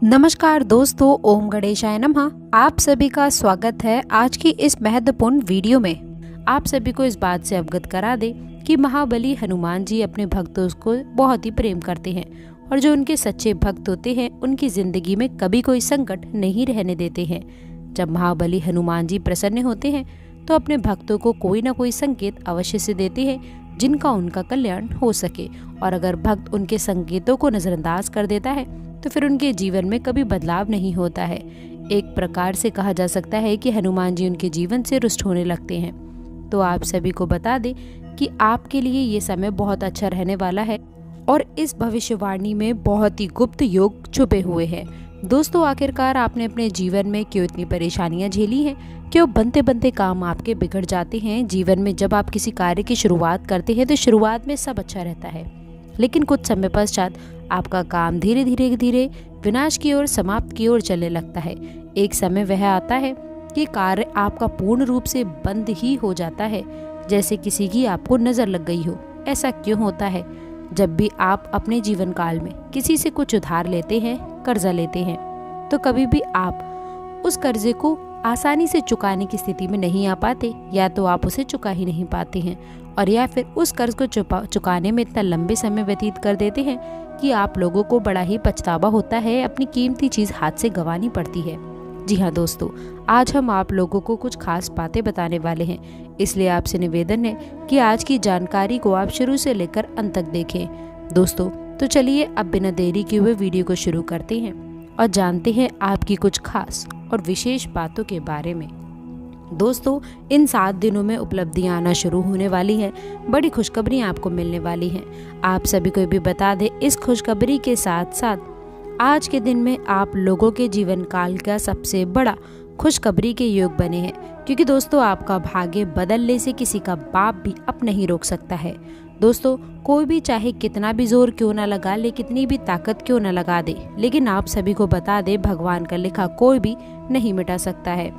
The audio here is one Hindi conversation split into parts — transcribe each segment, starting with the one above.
नमस्कार दोस्तों, ओम गणेशाय नमः। आप सभी का स्वागत है आज की इस महत्वपूर्ण वीडियो में। आप सभी को इस बात से अवगत करा दें कि महाबली हनुमान जी अपने भक्तों को बहुत ही प्रेम करते हैं और जो उनके सच्चे भक्त होते हैं उनकी जिंदगी में कभी कोई संकट नहीं रहने देते हैं। जब महाबली हनुमान जी प्रसन्न होते हैं तो अपने भक्तों को कोई ना कोई संकेत अवश्य से देते हैं जिनका उनका कल्याण हो सके, और अगर भक्त उनके संकेतों को नजरअंदाज कर देता है तो फिर उनके जीवन में कभी बदलाव नहीं होता है। एक प्रकार से कहा जा सकता है कि हनुमान जी उनके जीवन से रुष्ट होने लगते हैं। तो आप सभी को बता दें कि आपके लिए ये समय बहुत अच्छा रहने वाला है और इस भविष्यवाणी में बहुत ही गुप्त योग छुपे हुए हैं। दोस्तों, आखिरकार आपने अपने जीवन में क्यों इतनी परेशानियां झेली हैं? क्यों बनते बनते काम आपके बिगड़ जाते हैं? जीवन में जब आप किसी कार्य की शुरुआत करते हैं तो शुरुआत में सब अच्छा रहता है, लेकिन कुछ समय पश्चात आपका काम धीरे धीरे विनाश की ओर, समाप्त की ओर चलने लगता है। एक समय वह आता है कि कार्य आपका पूर्ण रूप से बंद ही हो जाता है, जैसे किसी की आपको नजर लग गई हो। ऐसा क्यों होता है? जब भी आप अपने जीवन काल में किसी से कुछ उधार लेते हैं, कर्जा लेते हैं, तो कभी भी आप उस कर्जे को आसानी से चुकाने की स्थिति में नहीं आ पाते, या तो आप उसे चुका ही नहीं पाते हैं, और या फिर उस कर्ज को चुकाने में इतना लंबे समय व्यतीत कर देते हैं कि आप लोगों को बड़ा ही पछतावा होता है, अपनी कीमती चीज हाथ से गंवानी पड़ती है। जी हाँ दोस्तों, आज हम आप लोगों को कुछ खास बातें बताने वाले हैं, इसलिए आपसे निवेदन है कि आज की जानकारी को आप शुरू से लेकर अंत तक देखें। दोस्तों, तो चलिए अब बिना देरी किए हुए वीडियो को शुरू करते हैं और जानते हैं आपकी कुछ खास और विशेष बातों के बारे में। दोस्तों, इन 7 दिनों में उपलब्धियां आना शुरू होने वाली हैं, बड़ी खुशखबरी आपको मिलने वाली हैं। आप सभी को भी बता दें, इस खुशखबरी के साथ साथ आज के दिन में आप लोगों के जीवन काल का सबसे बड़ा खुशखबरी के योग बने हैं, क्योंकि दोस्तों आपका भाग्य बदलने से किसी का बाप भी अब नहीं रोक सकता है। दोस्तों, कोई भी चाहे कितना भी जोर क्यों ना लगा ले, कितनी भी ताकत क्यों ना लगा दे, लेकिन आप सभी को बता दे, भगवान का लिखा कोई भी नहीं मिटा सकता है।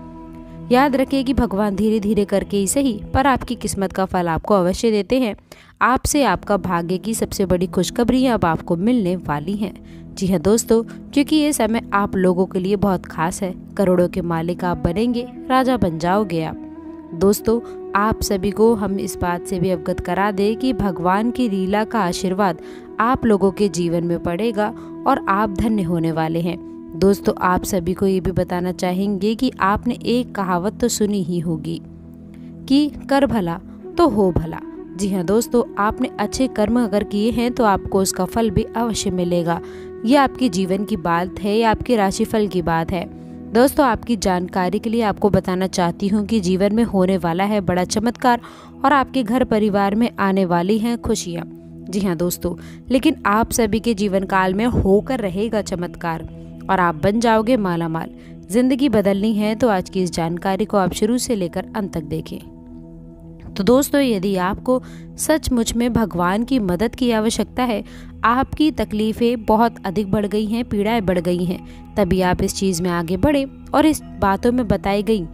याद रखिए कि भगवान धीरे धीरे करके ही सही, पर आपकी किस्मत का फल आपको अवश्य देते हैं। आपसे आपका भाग्य की सबसे बड़ी खुशखबरी अब आपको मिलने वाली हैं। जी हाँ दोस्तों, क्योंकि ये समय आप लोगों के लिए बहुत खास है। करोड़ों के मालिक आप बनेंगे, राजा बन जाओगे आप। दोस्तों, आप सभी को हम इस बात से भी अवगत करा दें कि भगवान की लीला का आशीर्वाद आप लोगों के जीवन में पड़ेगा और आप धन्य होने वाले हैं। दोस्तों, आप सभी को ये भी बताना चाहेंगे कि आपने एक कहावत तो सुनी ही होगी कि कर भला तो हो भला। जी हाँ दोस्तों, आपने अच्छे कर्म अगर किए हैं तो आपको उसका फल भी अवश्य मिलेगा। ये आपके जीवन की बात है या आपके राशिफल की बात है। दोस्तों, आपकी जानकारी के लिए आपको बताना चाहती हूँ कि जीवन में होने वाला है बड़ा चमत्कार और आपके घर परिवार में आने वाली हैं खुशियाँ। जी हाँ दोस्तों, लेकिन आप सभी के जीवन काल में होकर रहेगा चमत्कार और आप बन जाओगे मालामाल। जिंदगी बदलनी है तो आज की इस जानकारी को आप शुरू से लेकर अंत तक देखें। तो दोस्तों, यदि आपको सचमुच में भगवान की मदद की आवश्यकता है, आपकी तकलीफें बहुत अधिक बढ़ गई हैं, पीड़ाएं बढ़ गई हैं, तभी आप इस चीज़ में आगे बढ़े और इस बातों में बताई गई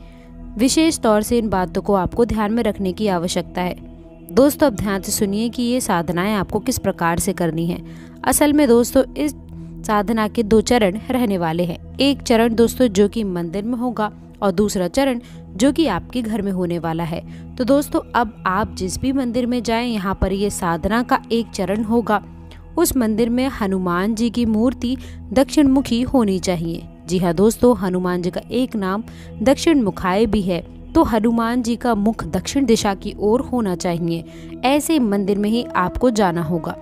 विशेष तौर से इन बातों को आपको ध्यान में रखने की आवश्यकता है। दोस्तों, अब ध्यान से सुनिए कि ये साधनाएं आपको किस प्रकार से करनी है। असल में दोस्तों, इस साधना के 2 चरण रहने वाले हैं। एक चरण दोस्तों जो कि मंदिर में होगा और दूसरा चरण जो कि आपके घर में होने वाला है। तो दोस्तों, अब आप जिस भी मंदिर में जाएं, यहाँ पर ये साधना का एक चरण होगा। उस मंदिर में हनुमान जी की मूर्ति दक्षिण मुखी होनी चाहिए। जी हाँ दोस्तों, हनुमान जी का एक नाम दक्षिण मुखाय भी है, तो हनुमान जी का मुख दक्षिण दिशा की ओर होना चाहिए। ऐसे मंदिर में ही आपको जाना होगा।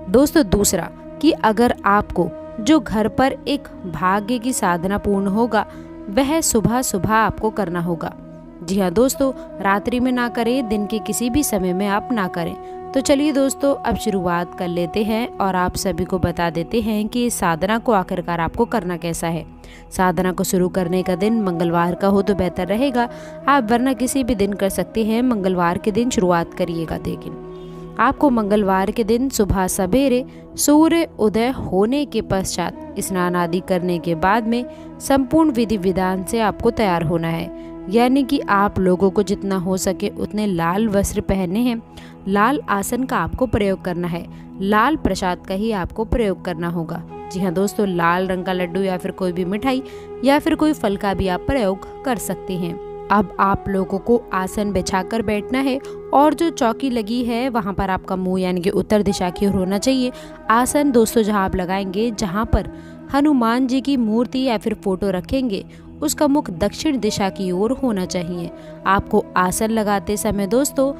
दोस्तों, दूसरा कि अगर आपको जो घर पर एक भाग्य की साधना पूर्ण होगा, वह सुबह सुबह आपको करना होगा। जी हाँ दोस्तों, रात्रि में ना करें, दिन के किसी भी समय में आप ना करें। तो चलिए दोस्तों, अब शुरुआत कर लेते हैं और आप सभी को बता देते हैं कि इस साधना को आखिरकार आपको करना कैसा है। साधना को शुरू करने का दिन मंगलवार का हो तो बेहतर रहेगा, आप वरना किसी भी दिन कर सकते हैं। मंगलवार के दिन शुरुआत करिएगा, लेकिन आपको मंगलवार के दिन सुबह सवेरे सूर्य उदय होने के पश्चात स्नान आदि करने के बाद में संपूर्ण विधि विधान से आपको तैयार होना है। यानी कि आप लोगों को जितना हो सके उतने लाल वस्त्र पहनने हैं, लाल आसन का आपको प्रयोग करना है, लाल प्रसाद का ही आपको प्रयोग करना होगा। जी हाँ दोस्तों, लाल रंग का लड्डू या फिर कोई भी मिठाई या फिर कोई फल का भी आप प्रयोग कर सकते हैं। अब आप लोगों को आसन बिछाकर बैठना है और जो चौकी लगी है वहाँ पर आपका मुंह यानी कि उत्तर दिशा की ओर होना चाहिए। आसन दोस्तों जहाँ आप लगाएंगे, जहाँ पर हनुमान जी की मूर्ति या फिर फोटो रखेंगे, उसका मुख दक्षिण दिशा की ओर होना चाहिए। आपको आसन लगाते समय दोस्तों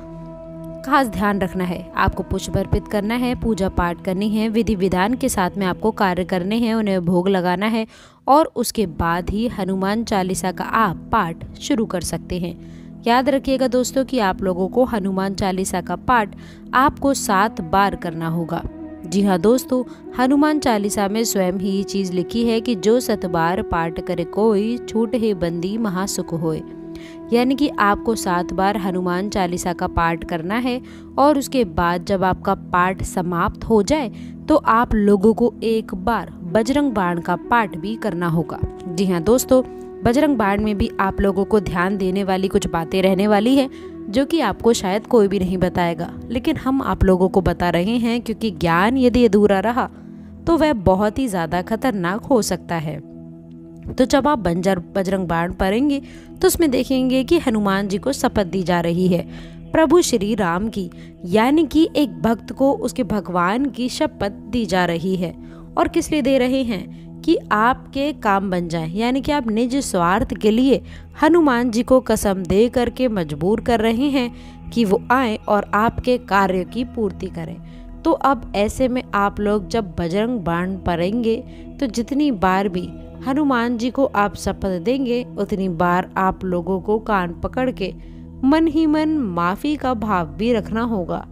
खास ध्यान रखना है, आपको पुष्प अर्पित करना है, पूजा पाठ करनी है, विधि विधान के साथ में आपको कार्य करने हैं, उन्हें भोग लगाना है और उसके बाद ही हनुमान चालीसा का आप पाठ शुरू कर सकते हैं। याद रखिएगा दोस्तों कि आप लोगों को हनुमान चालीसा का पाठ आपको 7 बार करना होगा। जी हाँ दोस्तों, हनुमान चालीसा में स्वयं ही ये चीज लिखी है कि जो 7 बार पाठ करे कोई, छूट है बंदी महासुख होए। यानी कि आपको 7 बार हनुमान चालीसा का पाठ करना है और उसके बाद जब आपका पाठ समाप्त हो जाए तो आप लोगों को एक बार बजरंग बाण का पाठ भी करना होगा। जी हाँ दोस्तों, बजरंग बाण में भी आप लोगों को ध्यान देने वाली कुछ बातें रहने वाली है जो कि आपको शायद कोई भी नहीं बताएगा, लेकिन हम आप लोगों को बता रहे हैं क्योंकि ज्ञान यदि अधूरा रहा तो वह बहुत ही ज्यादा खतरनाक हो सकता है। तो जब आप बजरंग बाण पढ़ेंगे तो उसमें देखेंगे कि हनुमान जी को शपथ दी जा रही है प्रभु श्री राम की, यानी कि एक भक्त को उसके भगवान की शपथ दी जा रही है। और किस लिए दे रहे हैं? कि आपके काम बन जाए, यानी कि आप निज स्वार्थ के लिए हनुमान जी को कसम दे करके मजबूर कर रहे हैं कि वो आए और आपके कार्य की पूर्ति करें। तो अब ऐसे में आप लोग जब बजरंग बाण पढ़ेंगे तो जितनी बार भी हनुमान जी को आप शपथ देंगे उतनी बार आप लोगों को कान पकड़ के मन ही मन माफी का भाव भी रखना होगा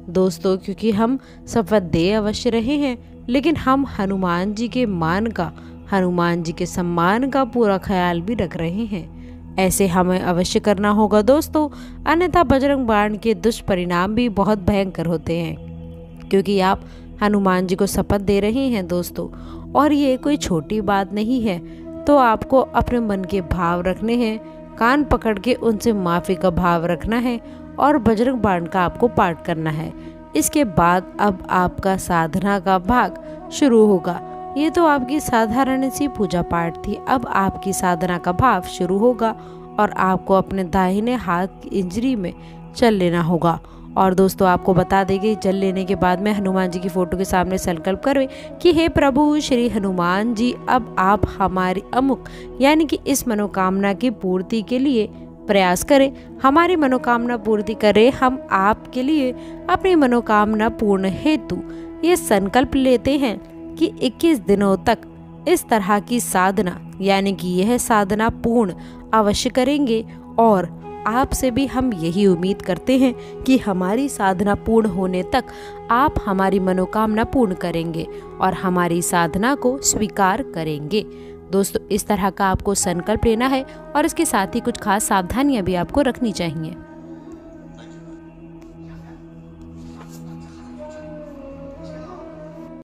दोस्तों, क्योंकि हम शपथ दे अवश्य रहे हैं लेकिन हम हनुमान जी के मान का, हनुमान जी के सम्मान का पूरा ख्याल भी रख रहे हैं। ऐसे हमें अवश्य करना होगा दोस्तों, अन्यथा बजरंग बाण के दुष्परिणाम भी बहुत भयंकर होते हैं। क्योंकि आप हनुमान जी को शपथ दे रहे हैं दोस्तों, और ये कोई छोटी बात नहीं है, तो आपको अपने मन के भाव रखने हैं, कान पकड़ के उनसे माफ़ी का भाव रखना है और बजरंग बाण का आपको पाठ करना है। इसके बाद अब आपका साधना का भाग शुरू होगा। ये तो आपकी साधारण सी पूजा पाठ थी, अब आपकी साधना का भाव शुरू होगा और आपको अपने दाहिने हाथ की इंजरी में चल लेना होगा। और दोस्तों आपको बता देंगे, जल लेने के बाद में हनुमान जी की फोटो के सामने संकल्प करें कि हे प्रभु श्री हनुमान जी, अब आप हमारी अमुक यानी कि इस मनोकामना की पूर्ति के लिए प्रयास करें, हमारी मनोकामना पूर्ति करें। हम आपके लिए अपनी मनोकामना पूर्ण हेतु ये संकल्प लेते हैं कि 21 दिनों तक इस तरह की साधना यानी कि यह साधना पूर्ण अवश्य करेंगे। और आपसे भी हम यही उम्मीद करते हैं कि हमारी साधना पूर्ण होने तक आप हमारी मनोकामना पूर्ण करेंगे और हमारी साधना को स्वीकार करेंगे। दोस्तों इस तरह का आपको संकल्प लेना है और इसके साथ ही कुछ खास सावधानियां भी आपको रखनी चाहिए।